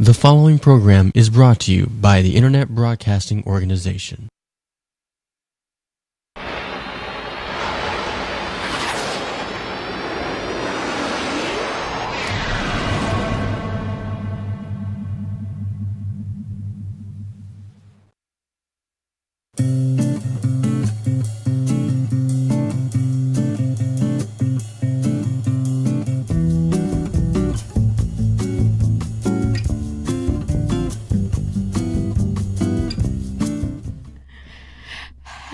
The following program is brought to you by the Internet Broadcasting Organization.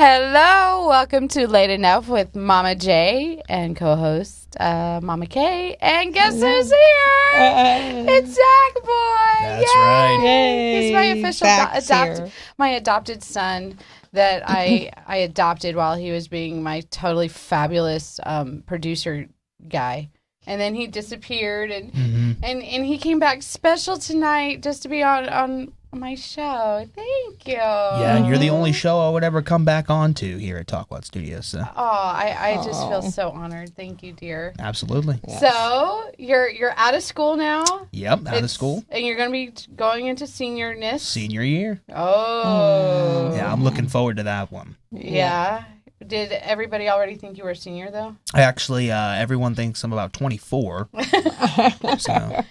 Hello, welcome to Late Enough with Mama J and co-host Mama K. And guess who's here? It's Zach Boy. That's Yay! right. Yay. He's my official my adopted son that I adopted while he was being my totally fabulous producer guy. And then he disappeared, and he came back special tonight just to be on my show. Thank you. Yeah, and you're the only show I would ever come back on to here at Talkwat Studios. So. Oh, I just feel so honored. Thank you, dear. Absolutely. Yes. So you're out of school now. Yep, out of school. And you're going to be going into seniorness. Senior year. Oh. Yeah, I'm looking forward to that one. Yeah. Did everybody already think you were a senior, though? I actually, everyone thinks I'm about 24. So.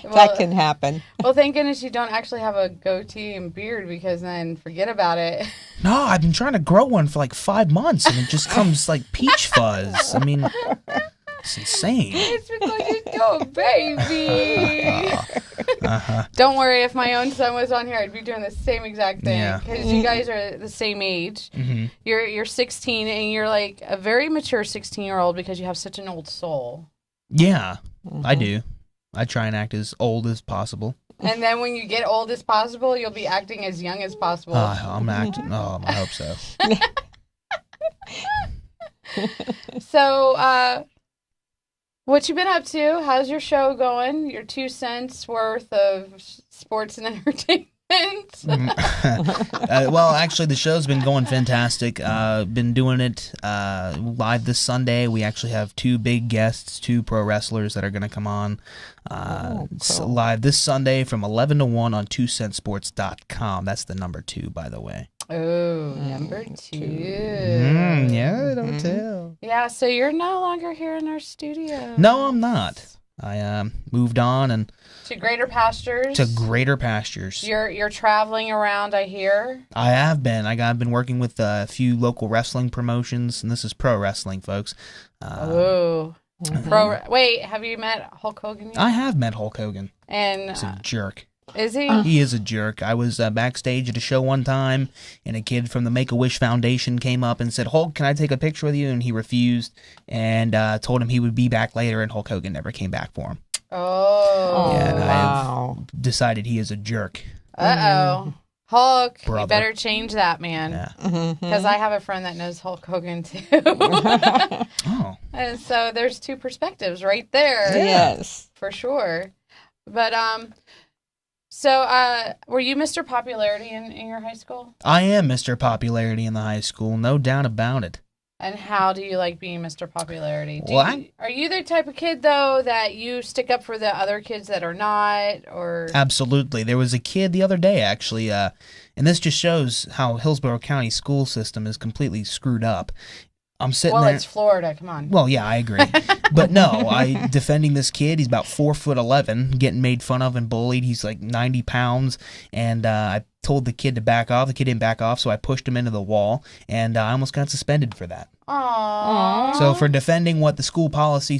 That can happen. Well, thank goodness you don't actually have a goatee and beard, because then forget about it. No, I've been trying to grow one for like 5 months, and it just comes like peach fuzz. I mean, it's insane. It's because you're a baby. Don't worry, if my own son was on here, I'd be doing the same exact thing. Yeah. Because you guys are the same age. Mm-hmm. You're 16, and you're like a very mature 16-year-old because you have such an old soul. Yeah, I do. I try and act as old as possible. And then when you get old as possible, you'll be acting as young as possible. I'm acting. Oh, I hope so. So, what you been up to? How's your show going? Your 2 cents worth of sports and entertainment? Well, actually, the show's been going fantastic. Been doing it live this Sunday. We actually have 2 big guests, 2 pro wrestlers that are going to come on live this Sunday from 11 to 1 on 2centsports.com. That's the number 2, by the way. Oh, number 2. Yeah, don't tell. Yeah, so you're no longer here in our studio. No, I'm not. I moved on and to greater pastures. to greater pastures. You're traveling around, I hear. I have been. I've been working with a few local wrestling promotions, and this is pro wrestling, folks. Wait, have you met Hulk Hogan yet? I have met Hulk Hogan. And He's a jerk. is he? He is a jerk. I was backstage at a show one time, and a kid from the Make-A-Wish Foundation came up and said, "Hulk, can I take a picture with you?" And he refused, and told him he would be back later, and Hulk Hogan never came back for him. Oh. Yeah, and wow. I have decided he is a jerk. Uh-oh. Hulk, Brother. you better change that, man. Yeah. Because I have a friend that knows Hulk Hogan, too. Oh. And so there's 2 perspectives right there. Yes. For sure. But, so, were you Mr. Popularity in your high school? I am Mr. Popularity in the high school, no doubt about it. And how do you like being Mr. Popularity? Are you the type of kid, though, that you stick up for the other kids that are not, or? Absolutely. There was a kid the other day, actually, and this just shows how Hillsborough County school system is completely screwed up. I'm sitting there. Well, it's Florida. Come on. Well, yeah, I agree. But no, defending this kid. He's about 4'11", getting made fun of and bullied. He's like 90 pounds, and I told the kid to back off. The kid didn't back off, so I pushed him into the wall, and I almost got suspended for that. Aww. So for defending what the school policy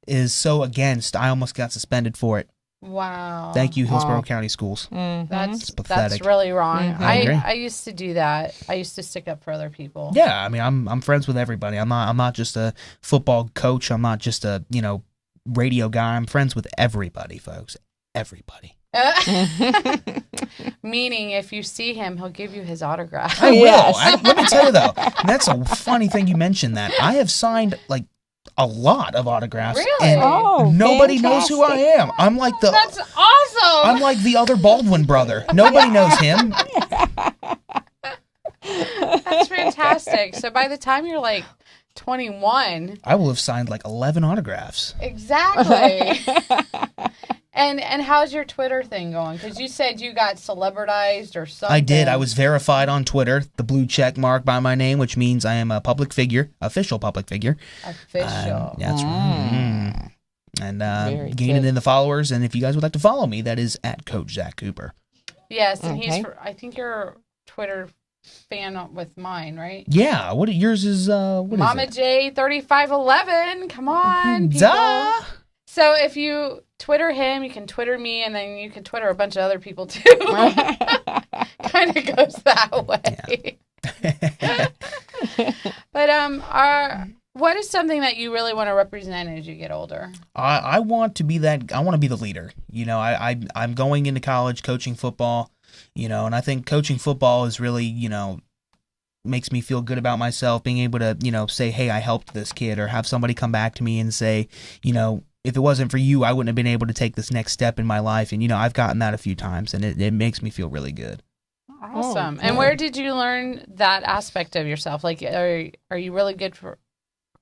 is so against, I almost got suspended for it. Wow. Thank you, Hillsborough County Schools. That's pathetic. That's really wrong. I agree. I used to do that. I used to stick up for other people. Yeah, I mean, I'm friends with everybody. I'm not just a football coach. I'm not just a radio guy. I'm friends with everybody, folks. Everybody. Meaning, if you see him, he'll give you his autograph. I will. Yes. Let me tell you though, that's a funny thing you mentioned that. I have signed like a lot of autographs, Really? and Oh, nobody knows who I fantastic. am. I'm like the That's awesome. I'm like the other Baldwin brother. Nobody knows him. That's fantastic. So by the time you're like 21, I will have signed like 11 autographs. exactly. And how's your Twitter thing going? Because you said you got celebritized or something. I did. I was verified on Twitter, the blue check mark by my name, which means I am a public figure, official public figure. Official. That's right. And gaining good. in the followers. And if you guys would like to follow me, that is at Coach Zach Cooper. Yes, and Okay. I think you're a Twitter fan with mine, right? Yeah. What yours is? What Momma is it? J 3511. Come on, people. Duh. So if you Twitter him, you can Twitter me, and then you can Twitter a bunch of other people too. Kind of goes that way. But what is something that you really want to represent as you get older? I want to be that. I want to be the leader. You know, I'm going into college coaching football. You know, and I think coaching football is really, you know, makes me feel good about myself. Being able to, you know, say, hey, I helped this kid, or have somebody come back to me and say, you know, if it wasn't for you, I wouldn't have been able to take this next step in my life. And, you know, I've gotten that a few times, and it makes me feel really good. Awesome. Oh, And good. where did you learn that aspect of yourself? Like, are you really good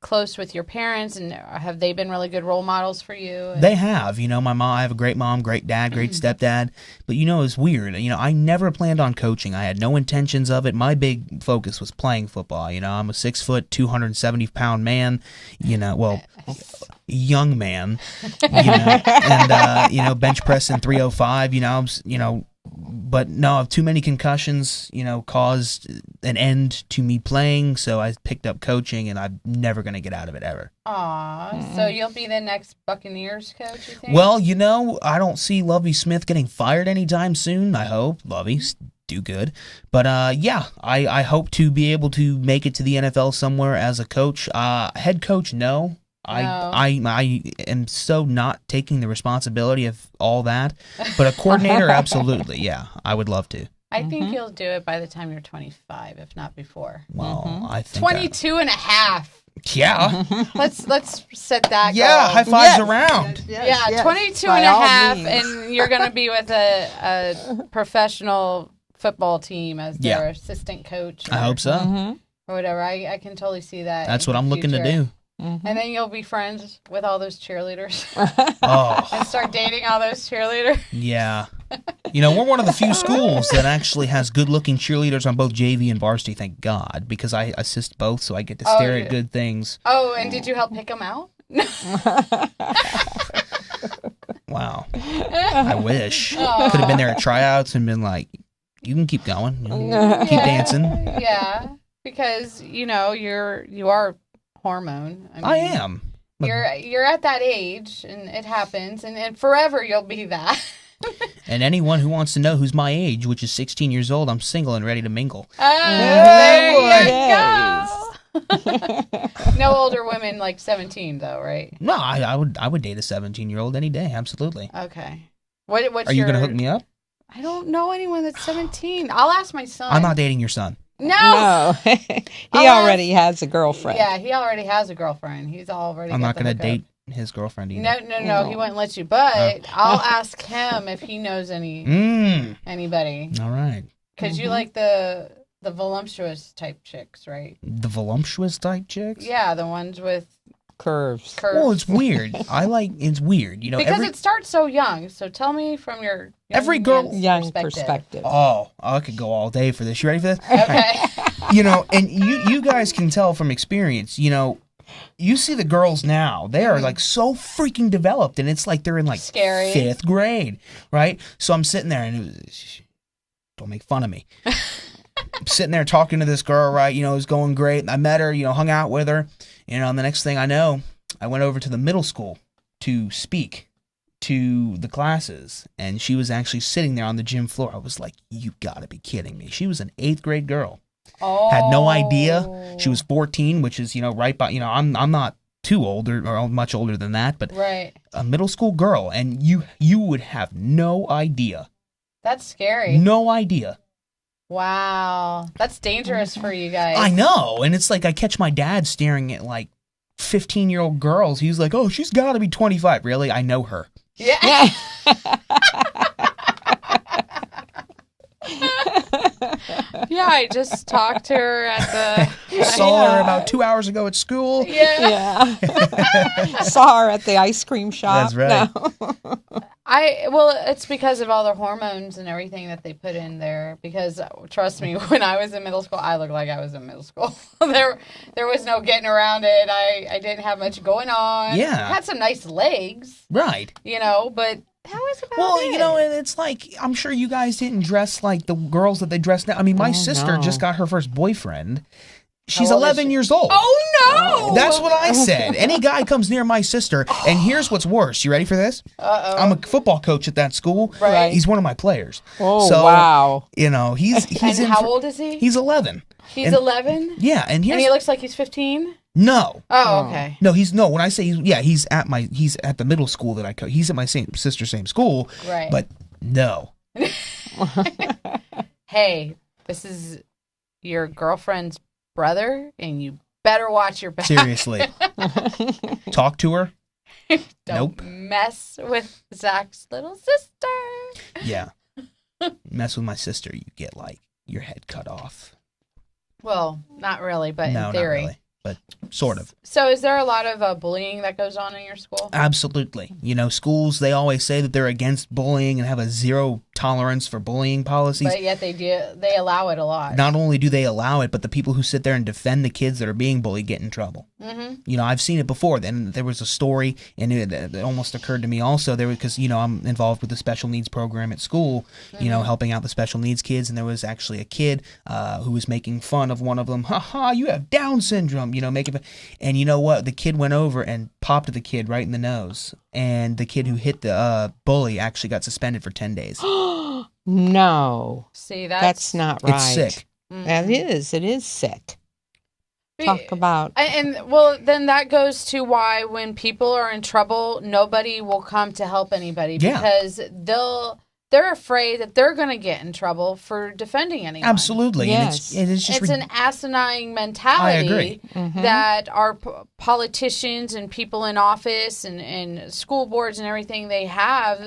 close with your parents, and have they been really good role models for you? They have, you know, I have a great mom, great dad, great stepdad, but you know, it's weird. You know, I never planned on coaching. I had no intentions of it. My big focus was playing football. You know, I'm a 6 foot, 270-pound man, you know, well, young man, you know, and, you know, bench pressing 305, you know, but no, too many concussions, you know, caused an end to me playing, so I picked up coaching, and I'm never going to get out of it ever. Aw, so you'll be the next Buccaneers coach, you think? Well, you know, I don't see Lovie Smith getting fired anytime soon. I hope. Lovie's do good. But, yeah, I hope to be able to make it to the NFL somewhere as a coach. Head coach, no. I am so not taking the responsibility of all that. But a coordinator, absolutely. Yeah, I would love to. I think you'll do it by the time you're 25, if not before. Well, I think 22 and a half. Yeah. Let's set that Yeah, goal. high fives around. Yeah, 22 By and a all half, means. and you're going to be with a professional football team as their assistant coach. I hope so. Or whatever. I can totally see that. That's in what the I'm looking to future. do. And then you'll be friends with all those cheerleaders Oh, and start dating all those cheerleaders. yeah. You know, we're one of the few schools that actually has good-looking cheerleaders on both JV and varsity, thank God, because I assist both, so I get to stare at good things. Oh, and did you help pick them out? Wow. I wish. Could have been there at tryouts and been like, you can keep going. You know, keep dancing. Yeah, because, you know, you are hormone. I am. You're at that age, and it happens, and forever you'll be that. And anyone who wants to know who's my age, which is 16 years old, I'm single and ready to mingle. There Yes. you go. No older women like 17, though, right? No, I would date a 17-year-old any day, absolutely. Okay. What's Are you going to hook me up? I don't know anyone that's 17. I'll ask my son. I'm not dating your son. No. No, he already has a girlfriend. Yeah, he already has a girlfriend. He's already. I'm got not the going to hookup. date his girlfriend either. No. He wouldn't let you. But I'll ask him if he knows anybody. All right. Because you like the voluptuous type chicks, right? The voluptuous type chicks? Yeah, the ones with Curves. curves. Well, it's weird. It's weird. You know, because it starts so young. So tell me from your Every girl- Young perspective. Oh, I could go all day for this. You ready for this? Okay. You know, and you guys can tell from experience, you know, you see the girls now, they are like so freaking developed, and it's like they're in like Scary. 5th grade, right? So I'm sitting there, and it was, don't make fun of me. I'm sitting there talking to this girl, right? You know, it was going great. I met her, you know, hung out with her, you know, and the next thing I know, I went over to the middle school to speak to the classes, and she was actually sitting there on the gym floor. I was like, you gotta be kidding me. She was an 8th grade girl. Oh. Had no idea. She was 14, which is, you know, right by, you know, I'm not too old or much older than that, but Right. a middle school girl, and you would have no idea. That's scary. No idea. Wow. That's dangerous for you guys. I know, and it's like I catch my dad staring at like 15-year-old girls. He's like, "Oh, she's got to be 25." Really? I know her. Yeah. Yeah, I just talked to her at the. Saw her about 2 hours ago at school. Yeah. Yeah. Saw her at the ice cream shop. That's right. No. Well, it's because of all the hormones and everything that they put in there. Because trust me, when I was in middle school, I looked like I was in middle school. there was no getting around it. I didn't have much going on. Yeah. I had some nice legs. Right. But that was about it. And it's like, I'm sure you guys didn't dress like the girls that they dress now. I mean, my sister just got her first boyfriend. She's 11 years old. Oh, no! That's what I said. Any guy comes near my sister, and here's what's worse. You ready for this? Uh-oh. I'm a football coach at that school. Right. He's one of my players. Oh, so, wow. He's And how old is he? He's 11. He's 11? Yeah, and he looks like he's 15? No. Oh, okay. No, when I say he's at the middle school that I coach. He's at my same school. Right. But no. Hey, this is your girlfriend's brother, and you better watch your back. Seriously. Talk to her? Don't mess with Zach's little sister. Yeah. Mess with my sister, you get your head cut off. Well, not really, but in theory. Not really, but sort of. So is there a lot of bullying that goes on in your school? Absolutely. Schools, they always say that they're against bullying and have a zero tolerance for bullying policies. But yet they allow it a lot. Not only do they allow it, but the people who sit there and defend the kids that are being bullied get in trouble. Mm-hmm. I've seen it before. Then there was a story, and it almost occurred to me also. Because I'm involved with the special needs program at school, helping out the special needs kids, and there was actually a kid who was making fun of one of them. Ha ha! You have Down syndrome. And you know what? The kid went over and popped the kid right in the nose, and the kid who hit the bully actually got suspended for 10 days. No. See, that's not right. It's sick. That is. It is sick. Talk about. Then that goes to why when people are in trouble, nobody will come to help anybody because they're afraid that they're going to get in trouble for defending anyone. Absolutely. Yes. And it's just an asinine mentality that our politicians and people in office and school boards and everything they have,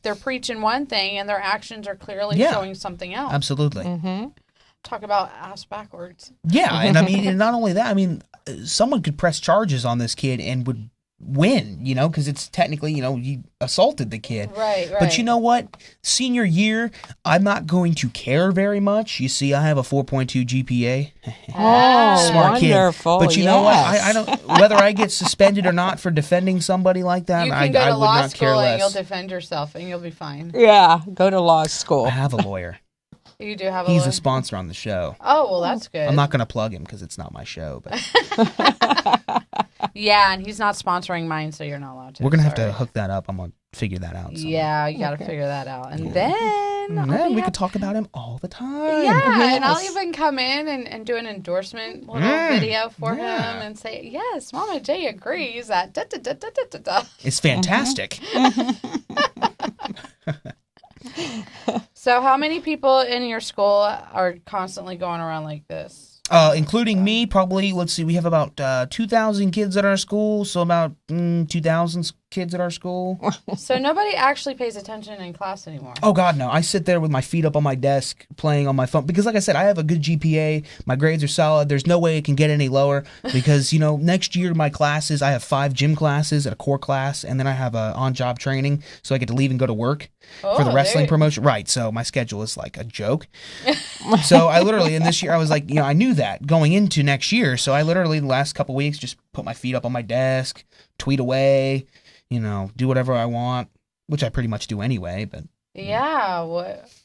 they're preaching one thing and their actions are clearly showing something else. Absolutely. Mm-hmm. Talk about ass backwards. Yeah, and and not only that, someone could press charges on this kid and would win, because it's technically, you assaulted the kid. Right. But you know what? Senior year, I'm not going to care very much. You see, I have a 4.2 GPA. Oh, Smart wonderful. Kid. But you know what? I don't, whether I get suspended or not for defending somebody like that, you can go to I would law not care school less. and you'll defend yourself and you'll be fine. Yeah, go to law school. I have a lawyer. You do have He's a sponsor on the show. Oh, well, that's good. I'm not going to plug him because it's not my show. But yeah, and he's not sponsoring mine, so you're not allowed to. We're going to have to hook that up. I'm going to figure that out. Somewhere. Yeah, you got to figure that out. And then we could talk about him all the time. Yeah, and I'll even come in and do an endorsement little video for him and say, yes, Mama J agrees that da-da-da-da-da-da. It's fantastic. So how many people in your school are constantly going around like this? Including me, probably, let's see, we have about 2,000 kids at our school, so about 2,000 kids at our school. So nobody actually pays attention in class anymore. Oh, God, no. I sit there with my feet up on my desk playing on my phone. Because, like I said, I have a good GPA. My grades are solid. There's no way it can get any lower. Because, next year, my classes, I have 5 gym classes at a core class, and then I have on-job training, so I get to leave and go to work for the wrestling promotion. Right, so my schedule is like a joke. So I literally, in this year, I was like, I knew that going into next year. So I literally, the last couple weeks, just put my feet up on my desk, tweet away, do whatever I want, which I pretty much do anyway. But yeah,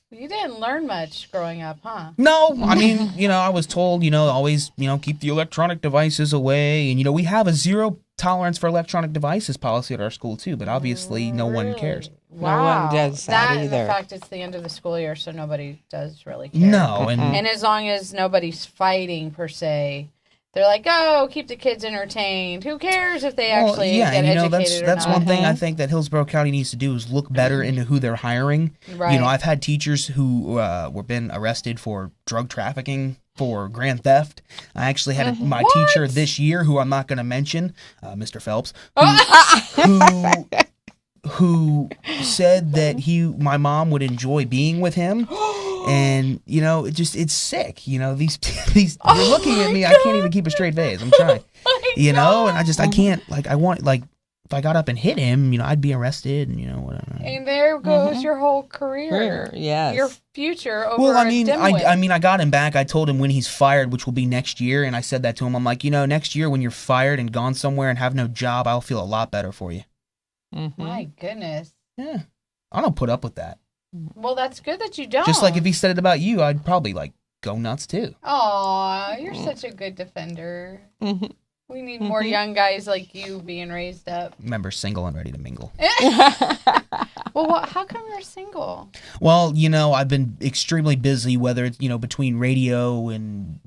you didn't learn much growing up, huh? No, I was told, always, keep the electronic devices away. And, we have a zero tolerance for electronic devices policy at our school, too. But obviously, no one cares. Wow. No one does that either. In fact, it's the end of the school year, so nobody does really care. No. And as long as nobody's fighting, per se, they're like, oh, keep the kids entertained. Who caars if they actually get educated that's or not? one thing I think that Hillsborough County needs to do is look better into who they're hiring. Right. I've had teachers who were been arrested for drug trafficking, for grand theft. I actually had my teacher this year, who I'm not going to mention, Mr. Phelps, who said that my mom would enjoy being with him. And, it's sick. These they're looking at me. I can't even keep a straight face. I'm trying, and I can't, I want, if I got up and hit him, I'd be arrested and whatever. And there goes your whole career. Yes. Your future over Well, a dimwit. I got him back. I told him when he's fired, which will be next year, and I said that to him. I'm like, next year when you're fired and gone somewhere and have no job, I'll feel a lot better for you. My goodness. Yeah. I don't put up with that. Well, that's good that you don't. Just like if he said it about you, I'd probably go nuts too. Aw, you're such a good defender. We need more young guys like you being raised up. Remember, single and ready to mingle. Well, how come you're single? Well, I've been extremely busy, whether it's, between radio and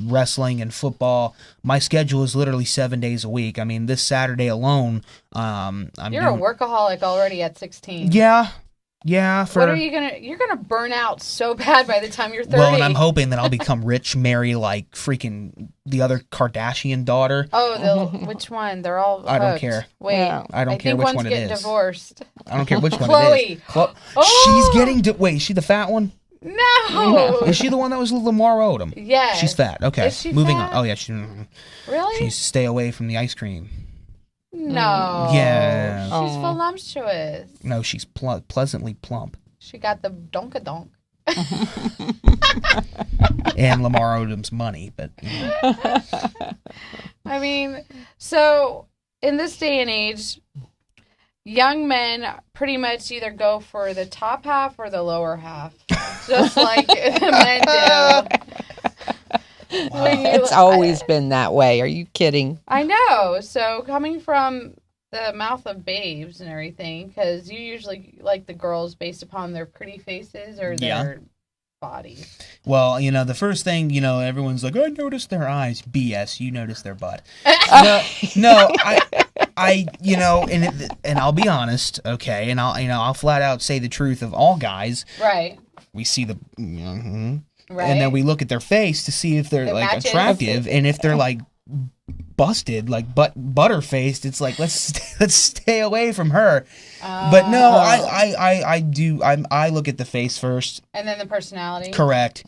wrestling and football. My schedule is literally 7 days a week. I mean, this Saturday alone, You're a workaholic already at 16. Yeah. What are you you're gonna burn out so bad by the time you're 30. Well, and I'm hoping that I'll become rich, marry like freaking the other Kardashian daughter. Oh, which one? They're all hooked. I don't care. Wait, Yeah. I don't care which one it is. One's getting divorced. I don't care which one it is. Chloe. She's getting wait, is she the fat one? No. Is she the one that was Lamar Odom? Yes. She's fat. Okay. Is she Moving fat? on. Oh yeah, Really? she needs to stay away from the ice cream. No. Yeah. She's voluptuous. No, she's pleasantly plump. She got the donka-donk. And Lamar Odom's money, but I mean, so in this day and age, young men pretty much either go for the top half or the lower half, just like men do. It's always been that way. Are you kidding? I know. So coming from the mouth of babes and everything, because you usually like the girls based upon their pretty faces or their bodies. Well, the first thing, everyone's like, I noticed their eyes. BS, you noticed their butt. no, I and I'll be honest, okay, and I'll flat out say the truth of all guys. Right. We see the, right. And then we look at their face to see if they're like matches. attractive, and if they're like busted, like butter faced, it's like let's stay away from her. But no, I look at the face first, and then the personality. Correct.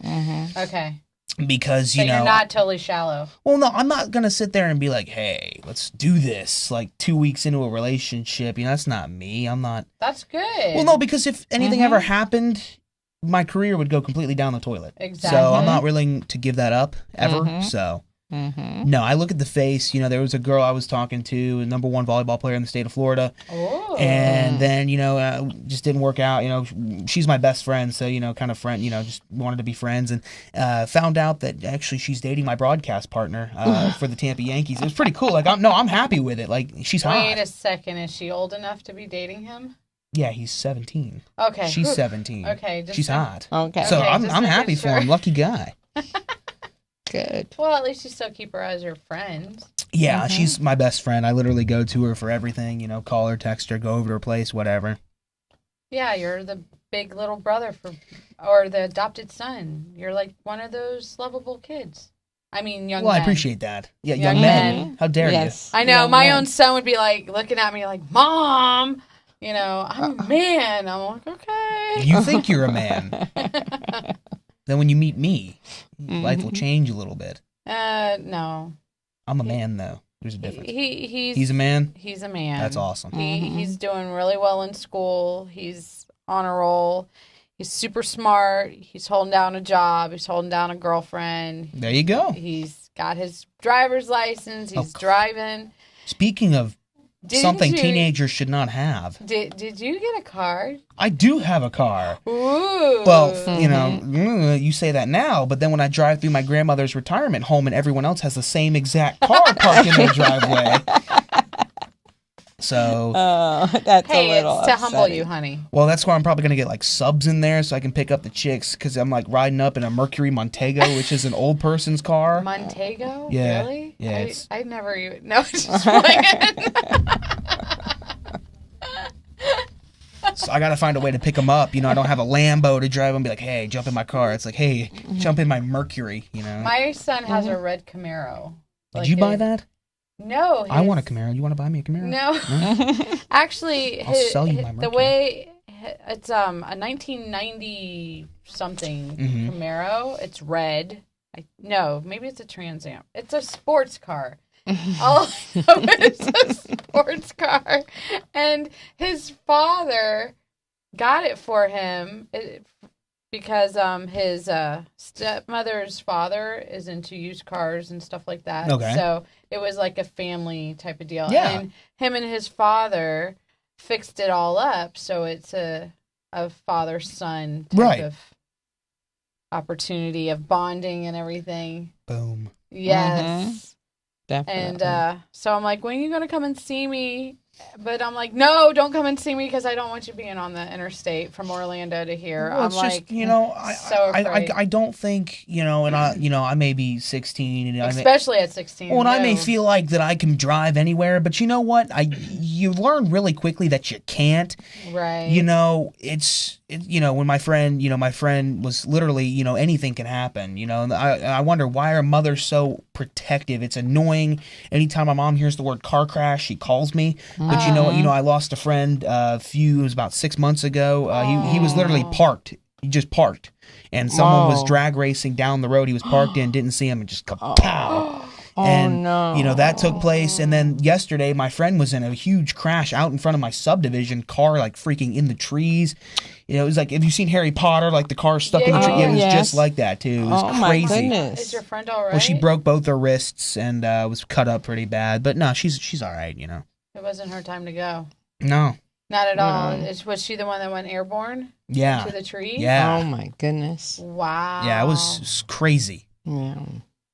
Okay. Because you're not totally shallow. Well, no, I'm not gonna sit there and be like, hey, let's do this. Like 2 weeks into a relationship, that's not me. I'm not. That's good. Well, no, because if anything ever happened, my career would go completely down the toilet. Exactly. So I'm not willing to give that up ever. So. No, I look at the face. There was a girl I was talking to, a number 1 volleyball player in the state of Florida. Oh. And then, just didn't work out. She's my best friend, so, kind of friend, just wanted to be friends. And found out that actually she's dating my broadcast partner for the Tampa Yankees. It was pretty cool. Like, I'm happy with it. Like, she's hot. Wait a second. Is she old enough to be dating him? Yeah, he's 17. Okay. She's 17. Okay. She's hot. Okay. So okay, I'm happy for him. Lucky guy. Good. Well, at least you still keep her as your friend. Yeah, she's my best friend. I literally go to her for everything, call her, text her, go over to her place, whatever. Yeah, you're the big little brother or the adopted son. You're like one of those lovable kids. I mean, young men. Well, I appreciate that. Yeah, Young young men. men. How dare you? I know. Young My men. own son would be like looking at me like, Mom, I'm a man. I'm like, okay. You think you're a man. Then when you meet me, life will change a little bit. No. I'm a man, though. There's a difference. He's a man? He's a man. That's awesome. He's doing really well in school. He's on a roll. He's super smart. He's holding down a job. He's holding down a girlfriend. There you go. He's got his driver's license. He's driving. Speaking of something teenagers should not have. Did you get a car? I do have a car. Ooh. Well, you say that now, but then when I drive through my grandmother's retirement home and everyone else has the same exact car parked in their driveway. So, that's a little it's to upsetting. humble you, honey. Well, that's why I'm probably gonna get like subs in there so I can pick up the chicks because I'm like riding up in a Mercury Montego, which is an old person's car. Montego? Yeah. Really? Yeah. I never even. No, just playing. So I gotta find a way to pick them up. I don't have a Lambo to drive and be like, hey, jump in my car. It's like, hey, jump in my Mercury. My son has a red Camaro. Did you buy that? No. I want a Camaro. You want to buy me a Camaro? No. Actually, I'll sell you my the Mercury. way it's a 1990 something Camaro. It's red. No, maybe it's a Trans Am. It's a sports car. All I know is a sports car. And his father got it for him because his stepmother's father is into used cars and stuff like that. Okay. So it was like a family type of deal. Yeah. And him and his father fixed it all up. So it's a father-son type of opportunity of bonding and everything. Boom. Yes. Definitely. And so I'm like, when are you going to come and see me? But I'm like, no, don't come and see me because I don't want you being on the interstate from Orlando to here. Well, I'm it's like, just, you know, I don't think, you know, and I may be 16, and especially at 16. well, and I may feel like that I can drive anywhere, but you know what? You learn really quickly that you can't. Right. You know, when my friend was literally, you know, anything can happen, you know, and I wonder why are mothers so protective. It's annoying. Anytime my mom hears the word car crash, she calls me. But you know, I lost a friend it was about 6 months ago. He was literally parked. He just parked. And someone was drag racing down the road he was parked in, didn't see him, and just kapow. And, no. you know, that took place. And then yesterday, my friend was in a huge crash out in front of my subdivision, car like freaking in the trees. You know, it was like, have you seen Harry Potter? Like the car stuck in the tree. It was just like that, too. It was crazy. My goodness. Is your friend all right? Well, she broke both her wrists and was cut up pretty bad. But no, she's all right, you know. It wasn't her time to go. No. Not at all. Was she the one that went airborne? Yeah. To the tree? Yeah. Oh, my goodness. Wow. Yeah, it was crazy. Yeah.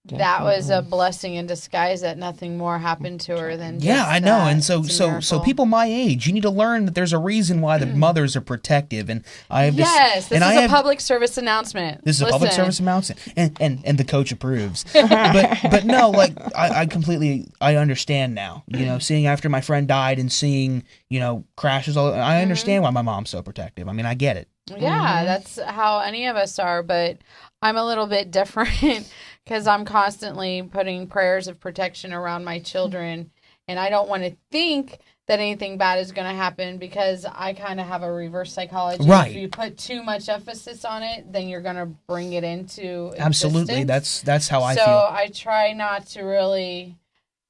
That was a blessing in disguise that nothing more happened to her than just I know. that. And so people my age, you need to learn that there's a reason why the mothers are protective. And I have this is a public service announcement. This is a public service announcement, and the coach approves. but no, like I completely understand now. You know, seeing after my friend died and seeing, you know, crashes. I understand why my mom's so protective. I mean, I get it. Yeah, that's how any of us are. But I'm a little bit different. Because I'm constantly putting prayers of protection around my children. And I don't want to think that anything bad is going to happen because I kind of have a reverse psychology. Right. If you put too much emphasis on it, then you're going to bring it into Absolutely. existence. That's how I feel. So I try not to really,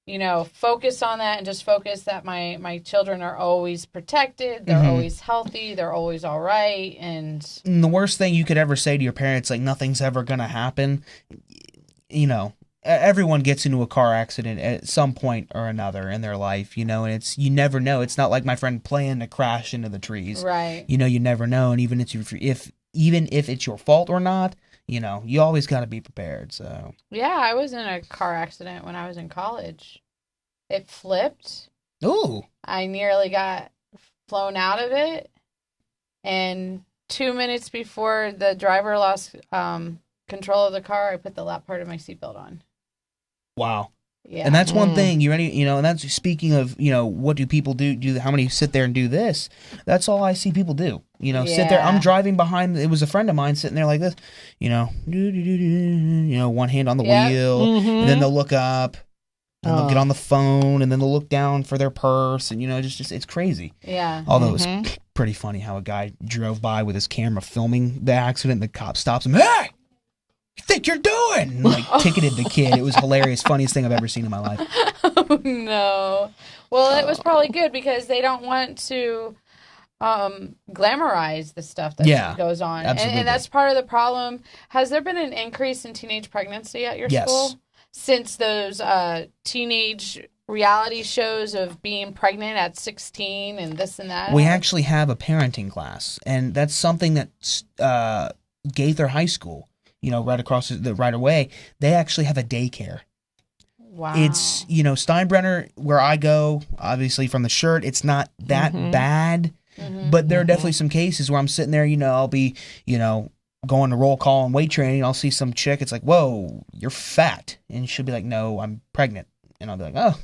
you know, focus on that and just focus that my children are always protected. They're always healthy. They're always all right. And the worst thing you could ever say to your parents, like, nothing's ever going to happen. You know, everyone gets into a car accident at some point or another in their life, you know, and you never know. It's not like my friend planned to crash into the trees. Right. You know, you never know. And even if it's your fault or not, you know, you always got to be prepared. So, yeah, I was in a car accident when I was in college. It flipped. ooh. I nearly got flown out of it. And 2 minutes before the driver lost control of the car, I put the lap part of my seatbelt on. Wow. Yeah. And that's one thing, and that's speaking of, you know, what do people do how many sit there and do this? That's all I see people do. You know, sit there. I'm driving behind, it was a friend of mine sitting there like this, you know, one hand on the wheel, and then they'll look up, and they'll get on the phone, and then they'll look down for their purse, and, you know, just it's crazy. Yeah. Although it was pretty funny how a guy drove by with his camera filming the accident, and the cop stops him, hey! You think you're doing? And, like, ticketed the kid. It was hilarious, funniest thing I've ever seen in my life. Oh, no. Well, it was probably good because they don't want to glamorize the stuff that goes on. And that's part of the problem. Has there been an increase in teenage pregnancy at your school? Since those teenage reality shows of being pregnant at 16 and this and that? We actually have a parenting class, and that's something that Gaither High School, you know, right across right away, they actually have a daycare. Wow. It's, you know, Steinbrenner, where I go, obviously from the shirt, it's not that bad, but there are definitely some cases where I'm sitting there, you know, I'll be, you know, going to roll call and weight training, I'll see some chick, it's like, whoa, you're fat. And she'll be like, no, I'm pregnant. And I'll be like, oh,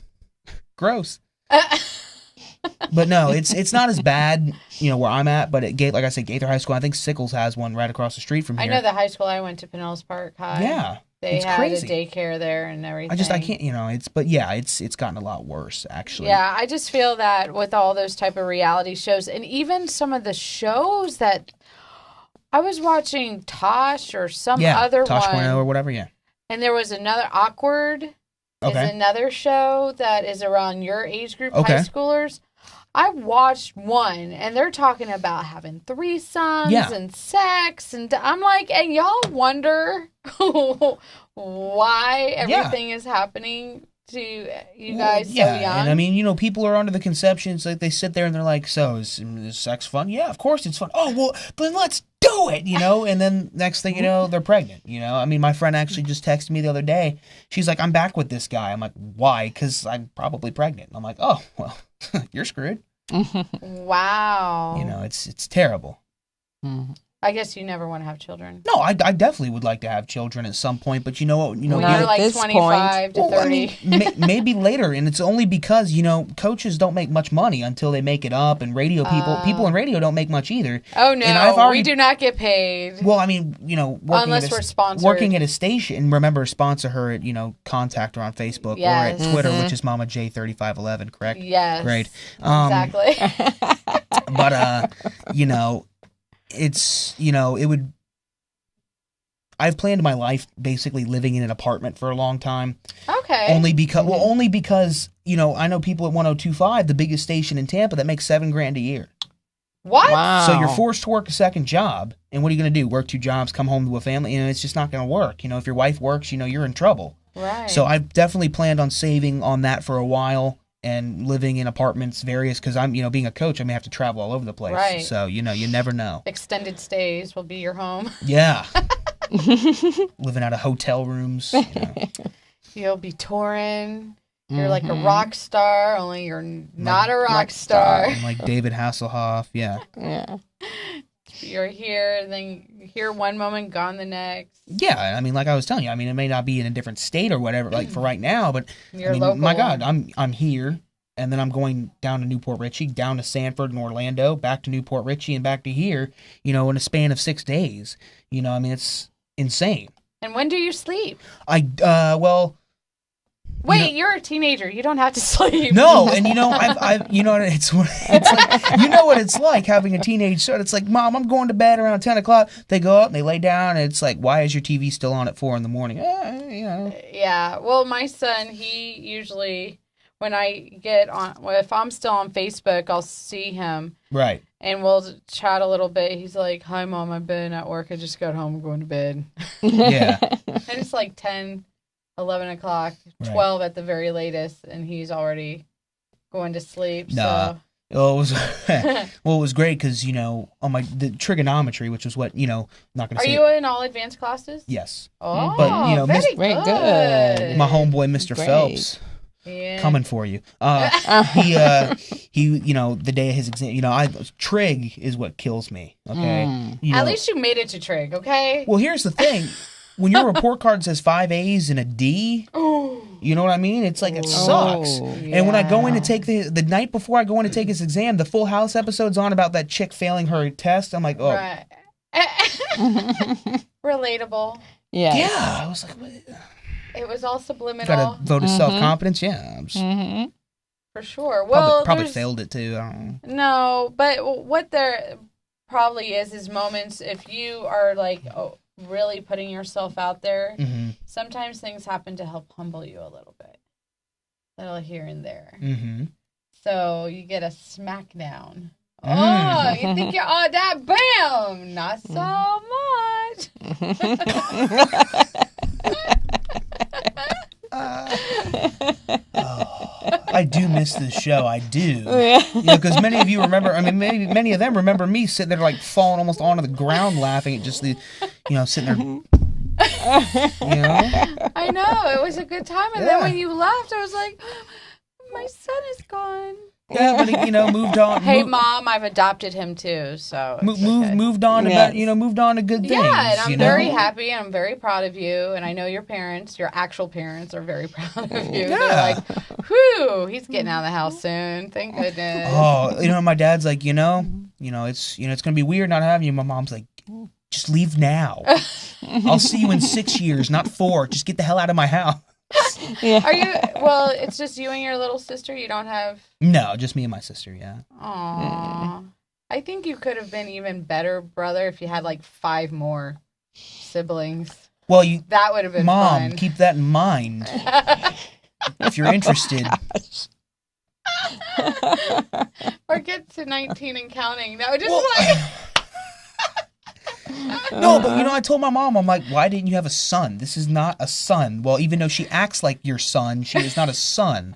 gross. But no, it's not as bad, you know, where I'm at. But like I said, Gaither High School, I think Sickles has one right across the street from here. I know the high school I went to, Pinellas Park High. Yeah, they had crazy. a daycare there and everything. I can't, you know, it's gotten a lot worse, actually. Yeah, I just feel that with all those type of reality shows, and even some of the shows that I was watching, Tosh or some other Tosh one, or whatever, yeah. and there was another Awkward. is another show that is around your age group, high schoolers. I watched one, and they're talking about having threesomes and sex, and I'm like, and y'all wonder why everything is happening to you guys so young. And I mean, people are under the conception, it's like they sit there and they're like, so is sex fun? Yeah, of course it's fun. Oh, well, then let's do it, and then next thing you know, they're pregnant, I mean, my friend actually just texted me the other day. She's like, I'm back with this guy. I'm like, why? Because I'm probably pregnant. I'm like, oh, well, you're screwed. Wow. It's terrible. I guess you never want to have children. No, I definitely would like to have children at some point, but you know what? When you're like 25 to 30. I mean, maybe later, and it's only because, coaches don't make much money until they make it up, and radio people in radio don't make much either. Oh, no, we do not get paid. Well, I mean, unless we're sponsored. Working at a station, remember, sponsor her at, contact her on Facebook or at Twitter, which is Momma J3511, correct? Yes. Great. Exactly. But, it's, it would, I've planned my life basically living in an apartment for a long time. Okay. Only because, I know people at 102.5, the biggest station in Tampa, that makes $7,000 a year. What? Wow. So you're forced to work a second job, and what are you going to do? Work 2 jobs, come home to a family? It's just not going to work. If your wife works, you're in trouble. Right. So I've definitely planned on saving on that for a while. And living in apartments, because I'm, being a coach, I may have to travel all over the place. Right. So, you never know. Extended stays will be your home. Yeah. Living out of hotel rooms. You'll be touring. You're like a rock star, only you're not a rock star. I'm like David Hasselhoff. Yeah. Yeah. You're here, and then here one moment, gone the next. Yeah, I mean, like I was telling you, it may not be in a different state or whatever, like for right now, but local. My God, I'm here, and then I'm going down to Newport Richey, down to Sanford and Orlando, back to Newport Richey, and back to here, in a span of 6 days. It's insane. And when do you sleep? Wait, you're a teenager. You don't have to sleep. No, and I've it's like, what it's like having a teenage son. It's like, Mom, I'm going to bed around 10 o'clock. They go up and they lay down, and it's like, why is your TV still on at 4 in the morning? Yeah. Well, my son, he usually, when I get on, if I'm still on Facebook, I'll see him. Right. And we'll chat a little bit. He's like, hi, Mom, I've been at work. I just got home. I'm going to bed. Yeah. And it's like 10, 11 o'clock, 12 at the very latest, and he's already going to sleep. Nah. So. Well, it was great because, on the trigonometry, which was what, not going to say. Are you in all advanced classes? Yes. Oh, but, very good. My homeboy, Mr. Great. Phelps. Yeah. Coming for you. He, the day of his exam, trig is what kills me. Okay. At least you made it to trig. Okay. Well, here's the thing. When your report card says 5 A's and a D, you know what I mean? It's like, it sucks. Yeah. And when I go in to take the night before I go in to take his exam, the Full House episode's on about that chick failing her test. I'm like, oh. Right. Relatable. Yeah. Yeah. I was like, what? It was all subliminal. Got a vote of self-confidence? Yeah. For sure. Well, probably failed it too. I don't know. No, but what there probably is moments if you are like really putting yourself out there, sometimes things happen to help humble you a little bit. A little here and there. Mm-hmm. So you get a smackdown. Oh, you think you're all that? Bam! Not so much. I do miss this show. I do. Because many of you remember, many of them remember me sitting there like falling almost onto the ground laughing at just the, sitting there. I know. It was a good time. And then when you left, I was like, my son is gone. Yeah, but moved on. Hey, Mom, I've adopted him too, so moved on to moved on to good things. Yeah, and I'm very happy, and I'm very proud of you, and I know your parents, your actual parents, are very proud of you. Yeah. They're like, whew, he's getting out of the house soon. Thank goodness. Oh, my dad's like, it's gonna be weird not having you. My mom's like, just leave now. I'll see you in 6 years, not 4. Just get the hell out of my house. Yeah. Are you? Well, it's just you and your little sister. You don't have. No, just me and my sister. Yeah. Aww. I think you could have been even better brother if you had like 5 more siblings. Well, that would have been Mom, fun. keep that in mind. if you're interested. Or get to 19 and counting. No, just No, but I told my mom, I'm like, why didn't you have a son? This is not a son. Well, even though she acts like your son, she is not a son.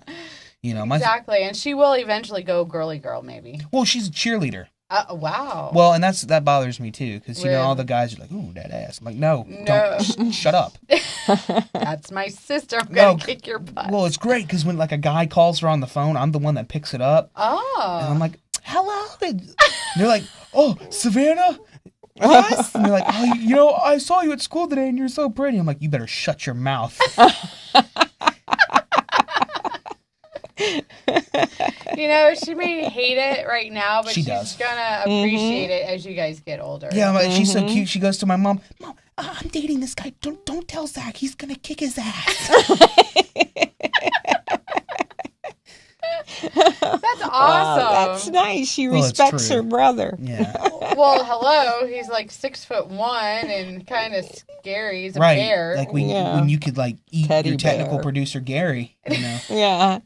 Exactly, and she will eventually go girly girl, maybe. Well, she's a cheerleader. Wow. Well, and that bothers me too, because Really? all the guys are like, "Ooh, that ass." I'm like, no. Don't, shut up. That's my sister. I'm gonna kick your butt. Well, it's great because when like a guy calls her on the phone, I'm the one that picks it up. Oh. And I'm like, "Hello." And they're like, "Oh, Savannah." Yes. And they're like, "Oh, I saw you at school today, and you're so pretty." I'm like, "You better shut your mouth." She may hate it right now, but she's gonna appreciate it as you guys get older. Yeah, but she's so cute. She goes to my mom, "Mom, I'm dating this guy. Don't tell Zach. He's gonna kick his ass." That's awesome. That's nice. She respects her brother. Yeah. Well, hello. He's like 6'1" and kind of scary. He's a bear. Like when you could like eat your technical producer Gary. Yeah.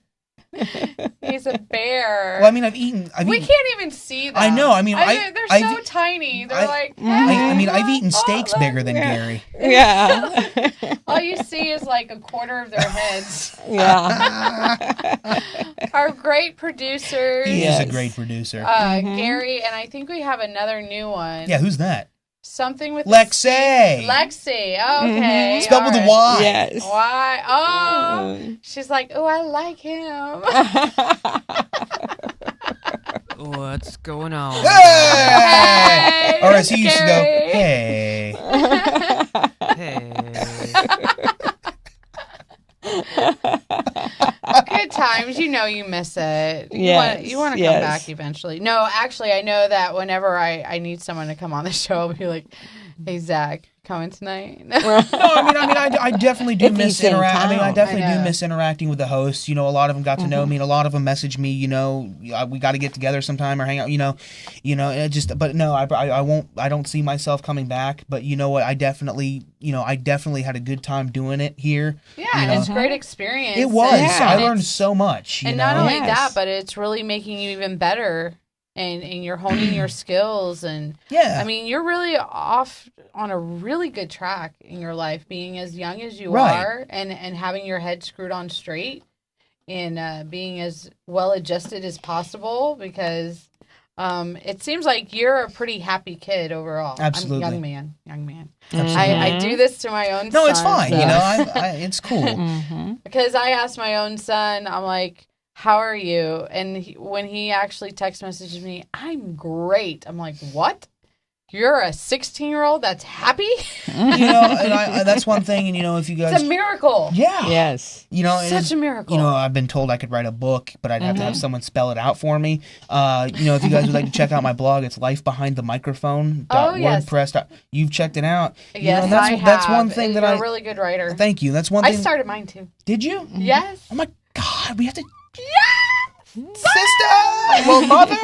He's a bear. Well, I mean, I've eaten. We can't even see them. I know. I mean, they're so tiny. They're I've eaten steaks bigger than Gary. Yeah. All you see is like a quarter of their heads. Yeah. Our great producer. He is a great producer. Gary, and I think we have another new one. Yeah, who's that? Something with Lexi. Lexi. Okay. Spelled with a Y. Yes. Why? Oh. She's like, oh, I like him. What's going on? Hey! Or as he used to go, hey. Hey. Good times. You miss it. Yes, You want to come back eventually. No, actually, I know that whenever I need someone to come on the show, I'll be like, hey, Zach, coming tonight? No, I definitely do miss interacting. I definitely do miss interacting with the hosts. A lot of them got to know me, and a lot of them message me. We got to get together sometime or hang out. But no, I won't. I don't see myself coming back. But you know what? I definitely had a good time doing it here. Yeah, and it's a great experience. It was. I learned so much. And not only that, but it's really making you even better. And you're honing your skills, and you're really off on a really good track in your life, being as young as you are, and having your head screwed on straight, and being as well adjusted as possible, because it seems like you're a pretty happy kid overall. Absolutely, young man. Absolutely. I do this to my own son. No, it's fine. So. It's cool. Because I asked my own son, I'm like, how are you? And when he actually text messages me, I'm great. I'm like, what? You're a 16-year-old that's happy? And that's one thing. And, if you guys... It's a miracle. Yeah. Yes. Such a miracle. I've been told I could write a book, but I'd have to have someone spell it out for me. If you guys would like to check out my blog, it's lifebehindthemicrophone.wordpress. You've checked it out. Yes, I have. That's one thing You're a really good writer. Thank you. That's one thing... I started mine, too. Did you? Yes. Oh, my God. We have to... Yes! Sister! Well, mother!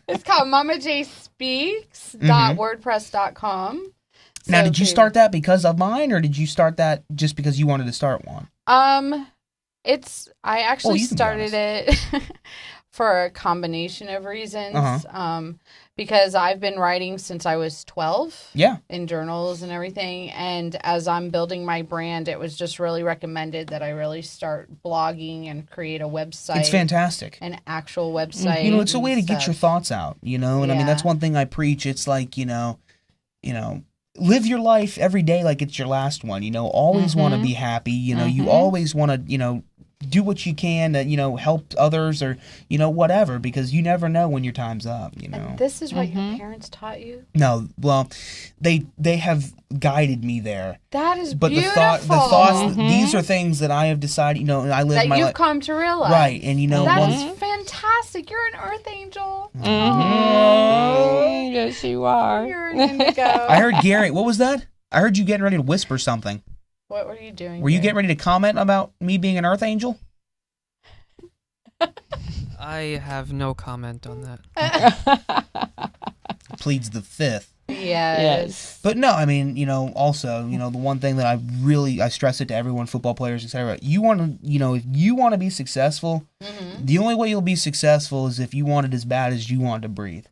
It's called MommaJSpeaks.wordpress.com. Now, did you start that because of mine, or did you start that just because you wanted to start one? I actually started it for a combination of reasons. Because I've been writing since I was 12. Yeah. In journals and everything. And as I'm building my brand, it was just really recommended that I really start blogging and create a website. It's fantastic. An actual website. It's a way to get your thoughts out, and that's one thing I preach. It's like, live your life every day like it's your last one, always want to be happy, you always want to, do what you can to, help others or, whatever, because you never know when your time's up, And this is what your parents taught you? No, well, they have guided me there. That is but beautiful. But the thoughts, these are things that I have decided, and I live that my life. That you've come to realize. Right, and that is fantastic. You're an earth angel. Yes, you are. You're an indigo. I heard Gary, what was that? I heard you getting ready to whisper something. What were you doing? Were you getting ready to comment about me being an earth angel? I have no comment on that. Pleads the fifth. Yeah. Yes. But no, I mean, also, the one thing that I stress it to everyone, football players, etc. You want to, if you want to be successful, the only way you'll be successful is if you want it as bad as you want to breathe.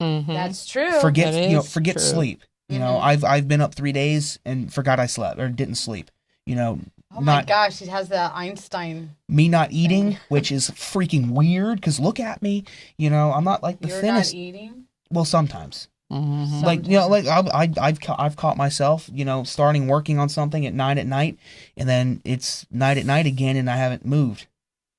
That's true. Forget true. sleep. I've been up 3 days and forgot I slept or didn't sleep. Oh my gosh, he has the Einstein. Me not eating, which is freaking weird because look at me. I'm not like the thinnest. You're not eating? Well, sometimes. Mm-hmm. I've caught myself, starting working on something at 9 at night, and then it's night at night again, and I haven't moved.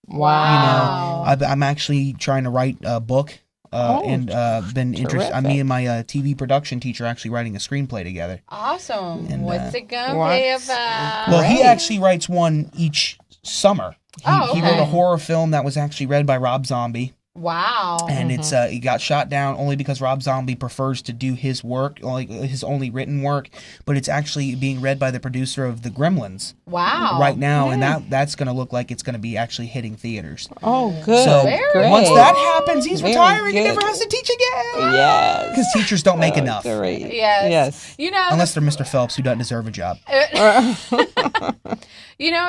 Wow. I'm actually trying to write a book. Been interested. Me and my TV production teacher actually writing a screenplay together. Awesome. And, what's it gonna be about? Well, he actually writes one each summer. He wrote a horror film that was actually read by Rob Zombie. Wow. And it got shot down only because Rob Zombie prefers to do his work, like his only written work, but it's actually being read by the producer of The Gremlins. Wow. Right now, and that's going to look like it's going to be actually hitting theaters. Oh, good. So great. once that happens, he's Very retiring and good. never has to teach again. Yes. Because teachers don't make enough. Great. Yes. Unless they're Mr. Phelps, who doesn't deserve a job.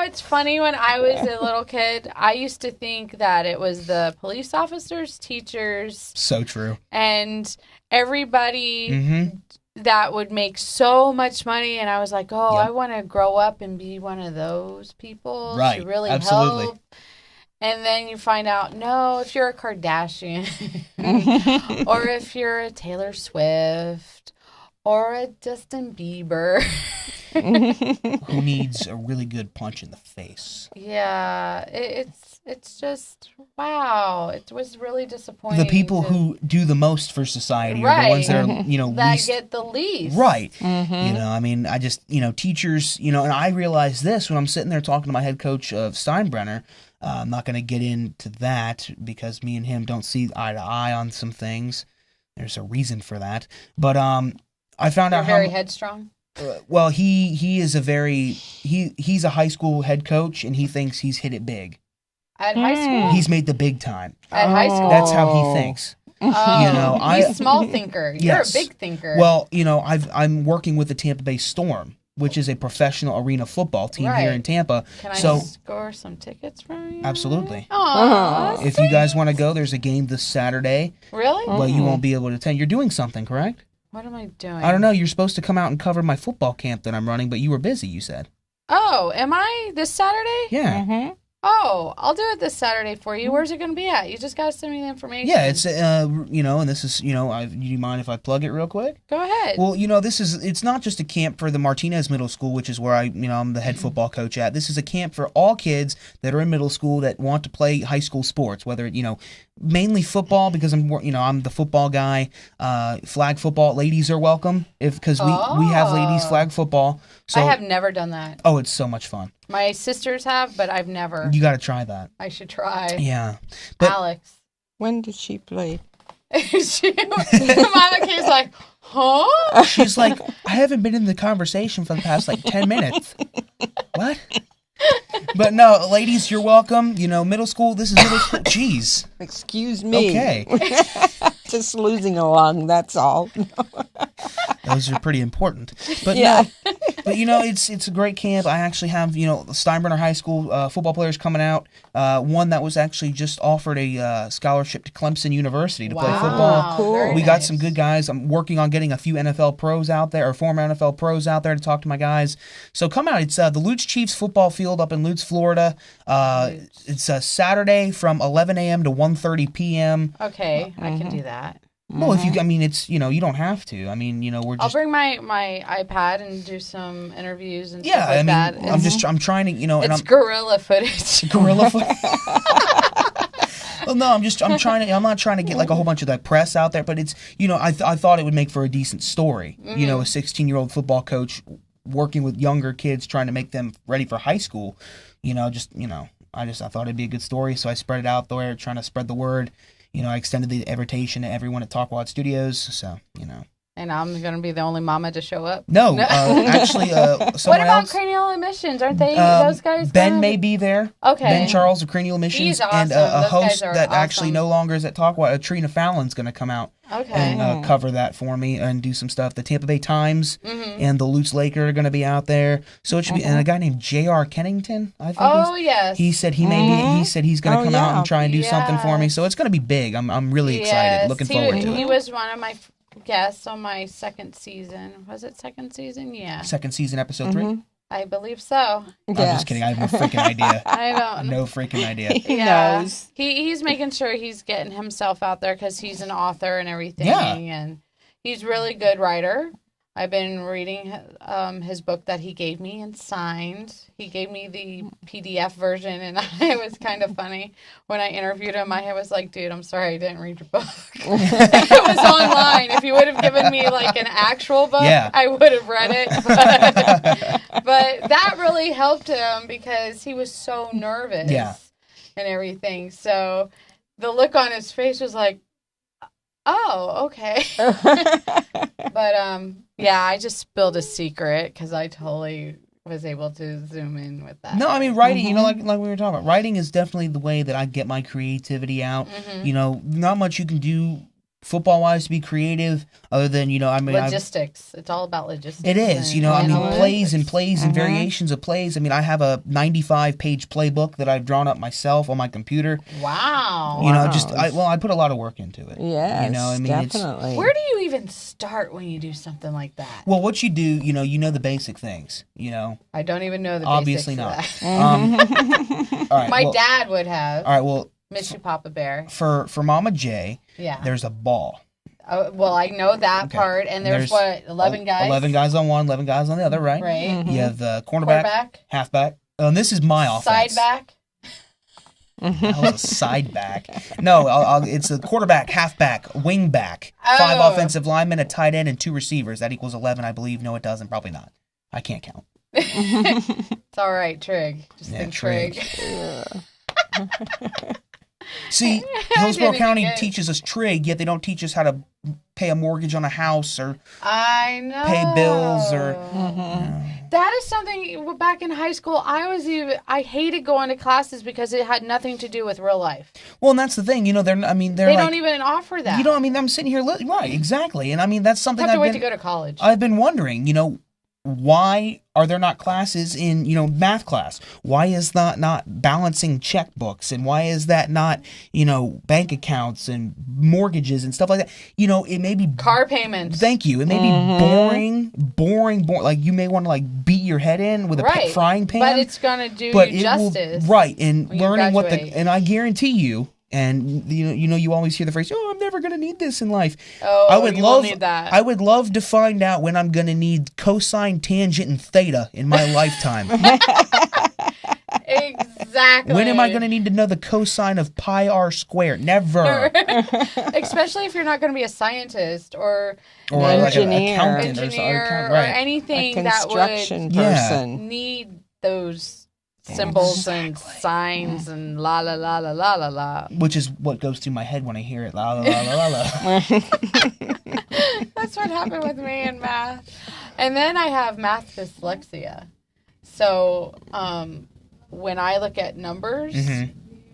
It's funny, when I was a little kid, I used to think that it was the police officers, teachers. So true. And everybody that would make so much money. And I was like, I want to grow up and be one of those people to really absolutely. help. And then you find out, no, if you're a Kardashian or if you're a Taylor Swift or a Justin Bieber. Who needs a really good punch in the face? Yeah, it's just, wow. It was really disappointing. The people who do the most for society are the ones that are, that least... get the least. Right. I just, teachers, and I realize this when I'm sitting there talking to my head coach of Steinbrenner. I'm not going to get into that because me and him don't see eye to eye on some things. There's a reason for that. But I found out very headstrong. Well, he is he's a high school head coach, and he thinks he's hit it big. At high school? He's made the big time. At high school? That's how he thinks. He's a small thinker. Yes. You're a big thinker. Well, I'm working with the Tampa Bay Storm, which is a professional arena football team here in Tampa. Can I score some tickets from you? Absolutely. Aww, if you guys want to go, there's a game this Saturday. Really? Well, you won't be able to attend. You're doing something, correct? What am I doing? I don't know. You're supposed to come out and cover my football camp that I'm running, but you were busy, you said. Oh, am I this Saturday? Yeah. Oh, I'll do it this Saturday for you. Where's it going to be at? You just got to send me the information. Yeah, it's, and this is, do you mind if I plug it real quick? Go ahead. Well, it's not just a camp for the Martinez Middle School, which is where I'm the head football coach at. This is a camp for all kids that are in middle school that want to play high school sports, whether, mainly football because I'm the football guy. Flag football, ladies are welcome because we have ladies flag football. So, I have never done that. Oh, it's so much fun. My sisters have, but I've never. You got to try that. I should try. Yeah. Alex. When did she play? Mama K's like, huh? She's like, I haven't been in the conversation for the past 10 minutes. What? But no, ladies, you're welcome. Middle school, this is middle school. Jeez. Excuse me. Okay. Just losing a lung, that's all. Those are pretty important. But yeah. No, but it's a great camp. I actually have, Steinbrenner High School football players coming out. One that was actually just offered a scholarship to Clemson University to play football. Cool. We got some good guys. I'm working on getting a few NFL pros out there, or former NFL pros out there to talk to my guys. So come out. It's the Lutz Chiefs football field up in Lutz, Florida. It's a Saturday from 11 a.m. to 1:30 p.m. Okay, I can do that. Well, if you, it's, you don't have to. We're just. I'll bring my iPad and do some interviews and yeah, stuff like that. I'm trying to, It's guerrilla footage. Guerrilla footage. Well, no, I'm not trying to get a whole bunch of press out there, but it's, I thought it would make for a decent story. A 16-year-old football coach working with younger kids, trying to make them ready for high school. I thought it'd be a good story, so I spread it out there, trying to spread the word. I extended the invitation to everyone at Talkwad Studios, so, And I'm going to be the only mama to show up? No, actually, someone else. What about cranial emissions? Aren't they, those guys? Ben may be there. Okay. Ben Charles of Cranial Emissions. He's awesome. And a Those host guys are that actually awesome. no longer is at Talkwad, Trina Fallon's going to come out Okay. and cover that for me and do some stuff. The Tampa Bay Times and the Lutz Laker are going to be out there. So it should be, and a guy named J.R. Kennington, I think. Oh, yes. He said he said he's going to come out and try and do something for me. So it's going to be big. I'm really excited. Looking forward to it. He was one of my guests on my second season. Was it second season? Yeah. Second season, episode 3? I believe so. I'm just kidding. I have no freaking idea. I don't know. No freaking idea. He knows. He's making sure he's getting himself out there because he's an author and everything. Yeah. And he's a really good writer. I've been reading his book that he gave me and signed. He gave me the PDF version, and it was kind of funny. When I interviewed him, I was like, dude, I'm sorry I didn't read your book. It was online. If you would have given me like an actual book, I would have read it. But that really helped him because he was so nervous and everything. So the look on his face was like, oh, okay. But, I just spilled a secret because I totally was able to zoom in with that. No, I mean, writing, you know, like we were talking about, writing is definitely the way that I get my creativity out. You know, not much you can do football-wise to be creative other than, you know, I mean... Logistics. It's all about logistics. It is. You know, I mean, plays and variations of plays. I mean, I have a 95-page playbook that I've drawn up myself on my computer. Wow. You know, I put a lot of work into it. Yes, you know, I mean, definitely. Where do you even start when you do something like that? Well, what you do, you know the basic things, you know. I don't even know the Obviously basics not. Of that. All right, my dad would have. All right, well... Miss you, Papa Bear. For Mama J, there's a ball. Well, I know that part. And there's what, 11 guys? 11 guys on one, 11 guys on the other, right? Right. You have the cornerback, halfback. And this is my offense. Side back? That was a side back. No, it's a quarterback, halfback, wing back, 5 offensive linemen, a tight end, and 2 receivers. That equals 11, I believe. No, it doesn't. Probably not. I can't count. It's all right, Trig. Just think Trig. See, Hillsborough County teaches us trig, yet they don't teach us how to pay a mortgage on a house or pay bills or... That is something, back in high school, I hated going to classes because it had nothing to do with real life. Well, and that's the thing, you know, they don't even offer that. You know, I mean, I'm sitting here, right, exactly, and I mean, that's something I have to wait to go to college. I've been wondering, you know, why are there not classes in, you know, math class? Why is that not balancing checkbooks? And why is that not, you know, bank accounts and mortgages and stuff like that? You know, it may be... Car payments. Thank you. It may be boring. Like, you may want to, like, beat your head in with a frying pan. But it's going to do you justice. And learning what and I guarantee you, and you always hear the phrase, "Oh, I'm never going to need this in life." Oh, will need that. I would love to find out when I'm going to need cosine, tangent, and theta in my lifetime. Exactly. When am I going to need to know the cosine of pi r squared? Never. Especially if you're not going to be a scientist or like an engineer or anything a construction person. Need those symbols and signs and la la la la la la la. Which is what goes through my head when I hear it. La la la la la. That's what happened with me in math. And then I have math dyslexia. So when I look at numbers,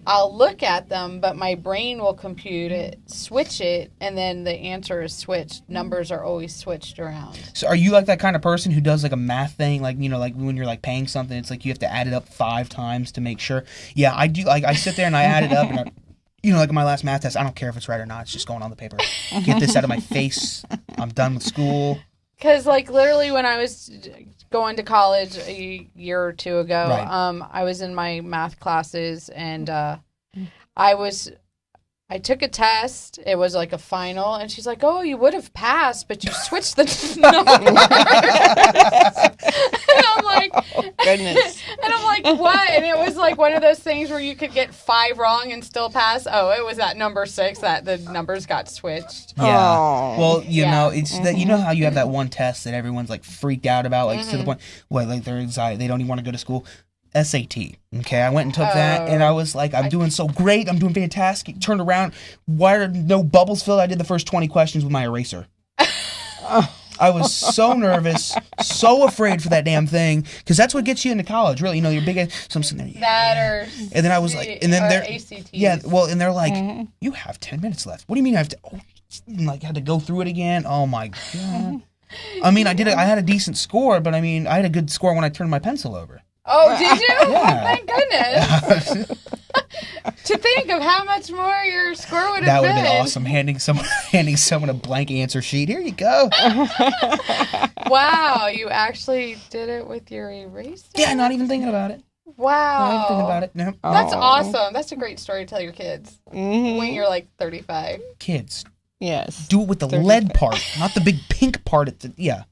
I'll look at them, but my brain will compute it, switch it, and then the answer is switched. Numbers are always switched around. So are you like that kind of person who does like a math thing? Like, you know, like when you're like paying something, it's like you have to add it up 5 times to make sure. Yeah, I do. Like I sit there and I add it up and you know, like in my last math test, I don't care if it's right or not. It's just going on the paper. Get this out of my face. I'm done with school. Because like literally when I was going to college a year or 2 ago, I was in my math classes and I took a test. It was like a final, and she's like, "Oh, you would have passed, but you switched the numbers." And I'm like, goodness. And I'm like, what? And it was like one of those things where you could get 5 wrong and still pass. Oh, it was at number 6 that the numbers got switched. Yeah. Oh. Well, you know, it's that, you know how you have that one test that everyone's like freaked out about, like to the point, like they're anxiety, they don't even want to go to school. SAT. Okay, I went and took that, and I was like, I'm doing so great. I'm doing fantastic. Turned around. Why are no bubbles filled? I did the first 20 questions with my eraser. I was so nervous, so afraid for that damn thing, because that's what gets you into college, really. You know, you're big. So I'm sitting there, and then I was like, and then they're, ACTs. yeah, well, and they're like, you have 10 minutes left. What do you mean I have to? Oh, like had to go through it again. Oh my god. I mean, I had a decent score, but I mean, I had a good score when I turned my pencil over. Oh, did you? Yeah. Thank goodness. To think of how much more your score would have been. That would have been awesome. Handing someone a blank answer sheet. Here you go. Wow, you actually did it with your eraser? Yeah, not even thinking about it. Wow. Not even thinking about it. No. That's awesome. That's a great story to tell your kids Mm-hmm. when you're like 35. Kids, Yes. do it with the 35. lead part, not the big pink part. Yeah.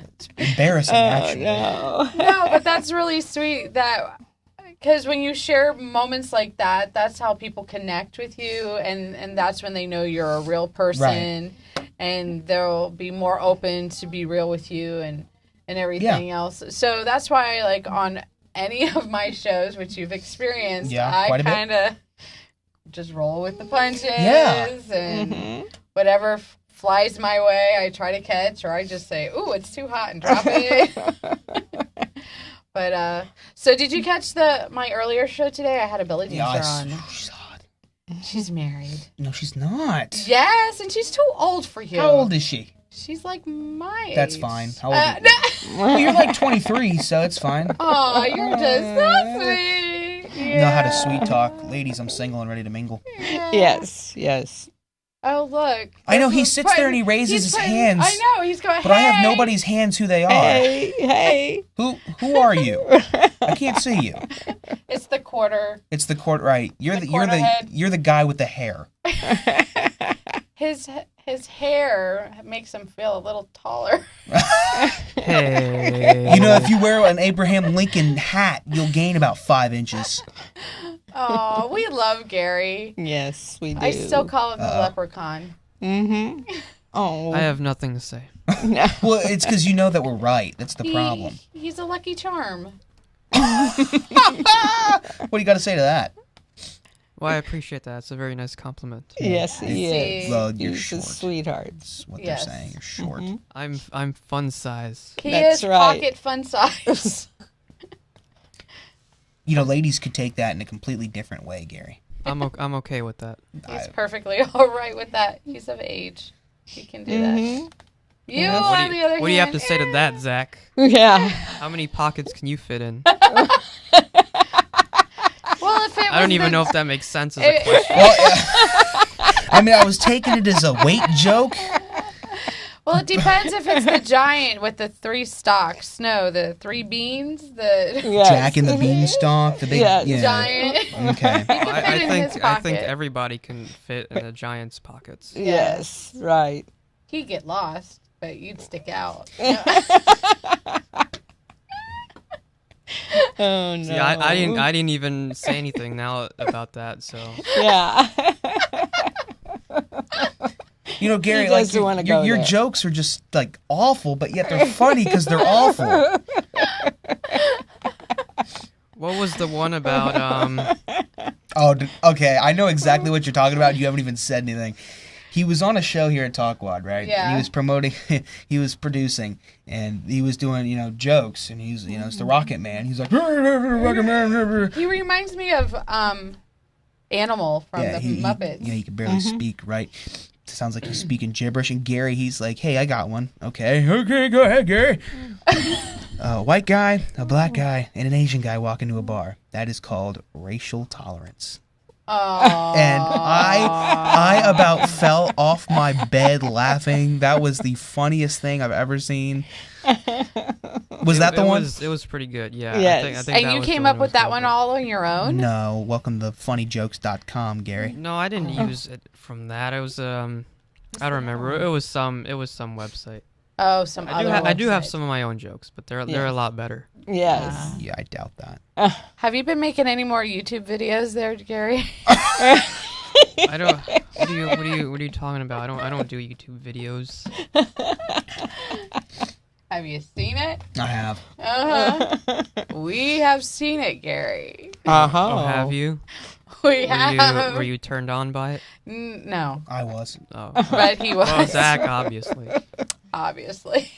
It's embarrassing, actually. No. No, but that's really sweet that because when you share moments like that, that's how people connect with you, and that's when they know you're a real person, and they'll be more open to be real with you and everything else. So that's why, like, on any of my shows, which you've experienced, I kind of just roll with the punches and whatever flies my way, I try to catch, or I just say, "Ooh, it's too hot," and drop it. But so did you catch my earlier show today? I had a belly dancer on. She's hot. She's married. No, she's not. Yes, and she's too old for you. How old is she? She's like my age. That's fine. How old are you? Well, you're like 23, so it's fine. Oh, you're just so sweet. Yeah. Know how to sweet talk. Ladies, I'm single and ready to mingle. Yeah. Yes. Oh, look. I know, he sits there and he raises his hands. I know, he's going, But I have nobody's hands who they are. Hey. Who are you? I can't see you. It's the quarter. It's the court, right? You're head. you're the guy with the hair. His hair makes him feel a little taller. Hey. You know, if you wear an Abraham Lincoln hat, you'll gain about 5 inches. Oh, we love Gary. Yes, we do. I still call him the leprechaun. Mm-hmm. Oh. I have nothing to say. Well, it's because you know that we're right. That's the problem. He's a lucky charm. What do you got to say to that? Well, I appreciate that. It's a very nice compliment. Yes, he is. See. Well, you're He's short. a sweetheart. That's what Yes. they're saying. You're short. I'm fun size. He That's is right. pocket fun size. You know, ladies could take that in a completely different way, Gary. I'm okay with that. He's perfectly all right with that. He's of age. He can do that. You, Yes. on the other hand. What do you have to say to that, Zach? Yeah. How many pockets can you fit in? Well, if it I don't was even the- know if that makes sense as a question. Well, I mean, I was taking it as a weight joke. Well, it depends if it's the giant with the 3 stalks. No, the 3 beans. The Yes. Jack and the Beanstalk, the big Yes. yeah. giant. Okay. I think everybody can fit in a giant's pockets. Yes, right. He'd get lost, but you'd stick out. Oh no. See, I didn't even say anything now about that. So Yeah. You know, Gary, He like doesn't wanna go your there. jokes are just like awful, but yet they're funny because they're awful. what was the one about? Oh, okay. I know exactly what you're talking about. You haven't even said anything. He was on a show here at Talkwad, right? Yeah. And he was promoting, he was producing, and he was doing, jokes, and he's, it's the Rocket Man. He's like, Rocket Man. He reminds me of Animal from the Muppets. He can barely speak, right? Sounds like he's speaking gibberish. And Gary, he's like, hey, I got one. Okay, go ahead, Gary. A white guy, a black guy, and an Asian guy walk into a bar. That is called racial tolerance. Aww. And I about fell off my bed laughing. That was the funniest thing I've ever seen. Was that the one? It was pretty good. Yeah. Yes. I think And that you was came the up I with was that going one for. all on your own? No, welcome to funnyjokes.com, Gary. No, I didn't use it from that. It was I don't remember. It was some website. Oh, some other I do have website. some of my own jokes, but they're a lot better. Yes. Yeah, I doubt that. Have you been making any more YouTube videos there, Gary? I don't. What are you talking about? I don't do YouTube videos. Have you seen it? I have. Uh-huh. We have seen it, Gary. Uh-huh. Oh, have you? We have. Were you turned on by it? No, I was. Oh. but he was. Well, Zach, obviously. Obviously.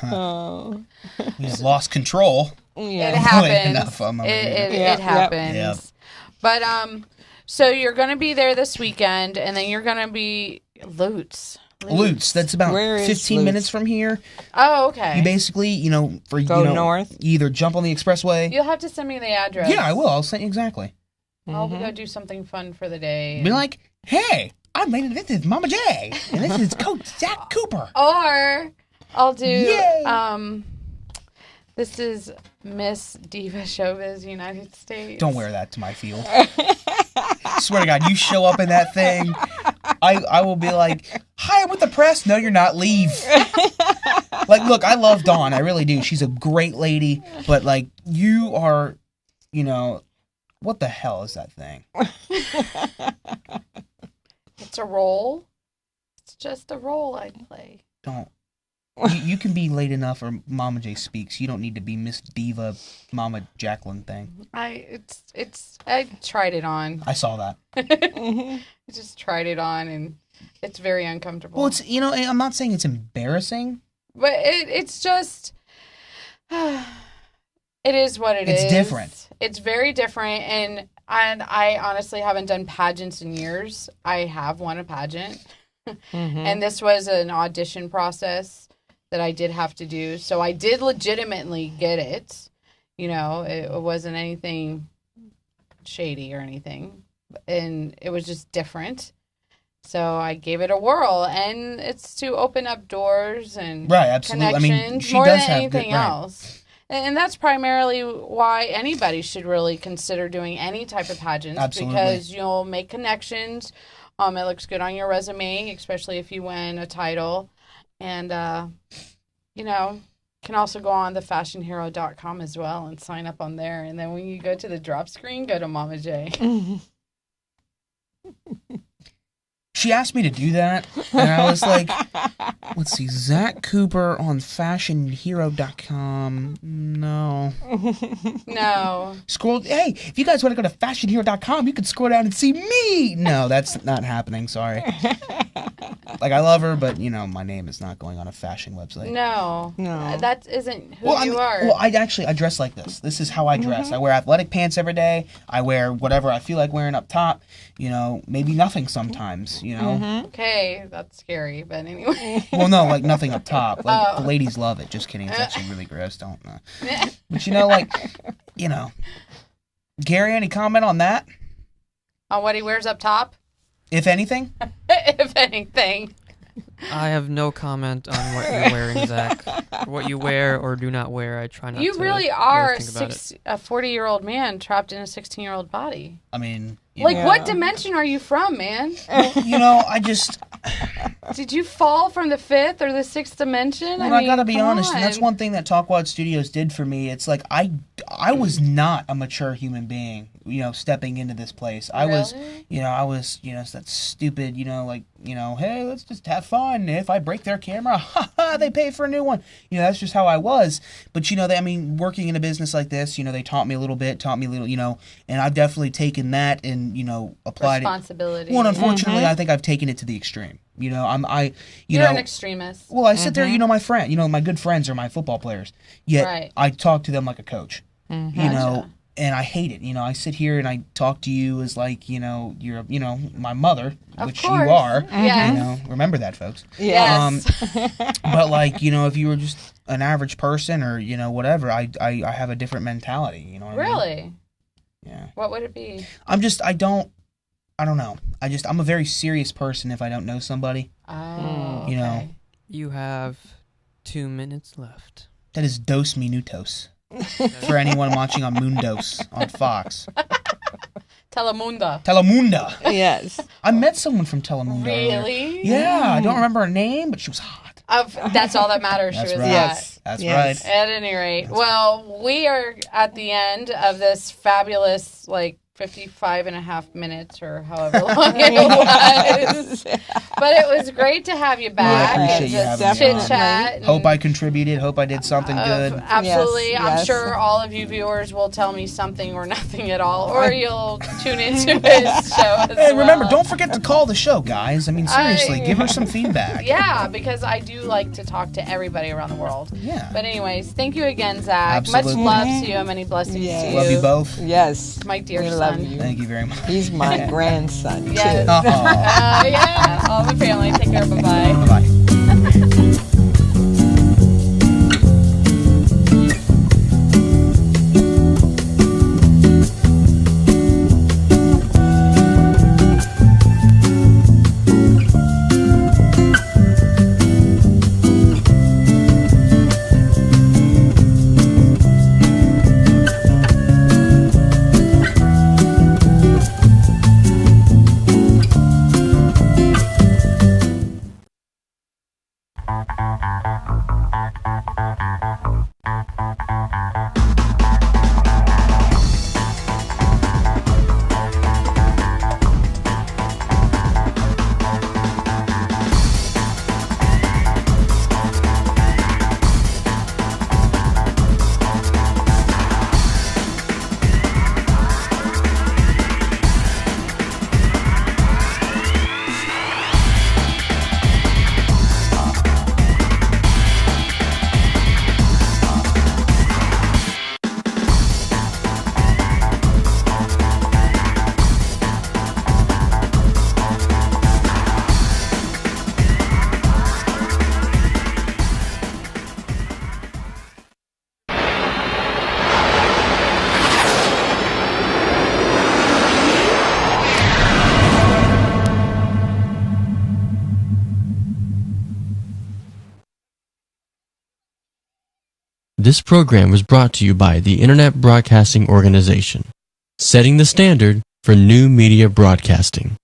Oh. We just lost control. It Yeah. happens. Enough, I'm over here. It Yep, happens. Yep. But So you're going to be there this weekend, and then you're going to be Lutz. That's about Where is 15 Lutz? minutes from here. Oh, okay. You basically, Go north? You either jump on the expressway. You'll have to send me the address. Yeah, I will. I'll send you exactly. I'll go do something fun for the day. Be like, hey, this is Mama J, and this is Coach Zach Cooper. Or I'll do, Yay! This is Miss Diva Showbiz United States. Don't wear that to my field. Swear to God, you show up in that thing, I will be like, hi, I'm with the press. No, you're not. Leave. Like, look, I love Dawn. I really do. She's a great lady. But, like, you are, what the hell is that thing? It's a role. It's just a role I play. Don't. You can be late enough or Mama J speaks. You don't need to be Miss Diva Mama Jacqueline thing. I tried it on. I saw that. I just tried it on, and it's very uncomfortable. Well, it's I'm not saying it's embarrassing, but it's just it is what it is. It's different. It's very different, and I honestly haven't done pageants in years. I have won a pageant, and this was an audition process that I did have to do. So I did legitimately get it. It wasn't anything shady or anything. And it was just different. So I gave it a whirl. And it's to open up doors and right, absolutely. connections She more does than have anything good, right. else. And that's primarily why anybody should really consider doing any type of pageants. Absolutely. Because you'll make connections. It looks good on your resume, especially if you win a title. And, can also go on thefashionhero.com as well and sign up on there. And then when you go to the drop screen, go to Mama J. She asked me to do that, and I was like, let's see, Zach Cooper on fashionhero.com. No. No. Hey, if you guys want to go to fashionhero.com, you can scroll down and see me. No, that's not happening, sorry. Like, I love her, but, my name is not going on a fashion website. No. That isn't who you are. Well, I dress like this. This is how I dress. I wear athletic pants every day. I wear whatever I feel like wearing up top. Maybe nothing sometimes, Okay, that's scary, but anyway. Well, no, like nothing up top. Like, the ladies love it. Just kidding. It's actually really gross. Don't. But, Gary, any comment on that? On what he wears up top? If anything? If anything. I have no comment on what you're wearing, Zach. What you wear or do not wear, I try not to. You really are think about it. a 40-year-old man trapped in a 16-year-old body. I mean... What dimension are you from, man? I just... Did you fall from the 5th or the 6th dimension? Well, I gotta be honest, and that's one thing that Talkwad Studios did for me. It's like, I was not a mature human being, stepping into this place. I was that stupid, hey, let's just have fun. If I break their camera, they pay for a new one. That's just how I was. But, working in a business like this, they taught me a little, and I've definitely taken that and, applied responsibility. Well, unfortunately, I think I've taken it to the extreme. You're an extremist. Well, I sit there, my friend, my good friends are my football players. Yet I talk to them like a coach. Gotcha. And I hate it. I sit here and I talk to you as like, you're, my mother, which you are. Yes. Remember that, folks. Yes. But like, if you were just an average person or, whatever, I have a different mentality. You know what I mean? Really? Yeah. What would it be? I don't know. I'm a very serious person if I don't know somebody. Oh, okay. You have 2 minutes left. That is dos minutos. For anyone watching on Mundos on Fox. Telemunda. Yes. I met someone from Telemunda. Really? Yeah, I don't remember her name, but she was hot. That's all that matters. That's she was right. hot. Yes. That's Yes. right. At any rate, well, we are at the end of this fabulous, 55 and a half minutes or however long it was. But it was great to have you back. Well, I appreciate you having me chit on. chat. Hope I contributed. Hope I did something good. Absolutely. Yes, I'm yes. sure all of you viewers will tell me something or nothing at all, or you'll tune into his show as Hey, remember, well. don't forget to call the show, guys. I mean, seriously, give her some feedback. Yeah, because I do like to talk to everybody around the world. Yeah. But anyways, thank you again, Zach. Absolutely. Much love to you and many blessings Yes. to you. Love you both. Yes. My dear We son. love son. you. Thank you very much. He's my grandson, Yes. too. Yeah. All the family. Take care. Bye-bye. Bye-bye. This program was brought to you by the Internet Broadcasting Organization, setting the standard for new media broadcasting.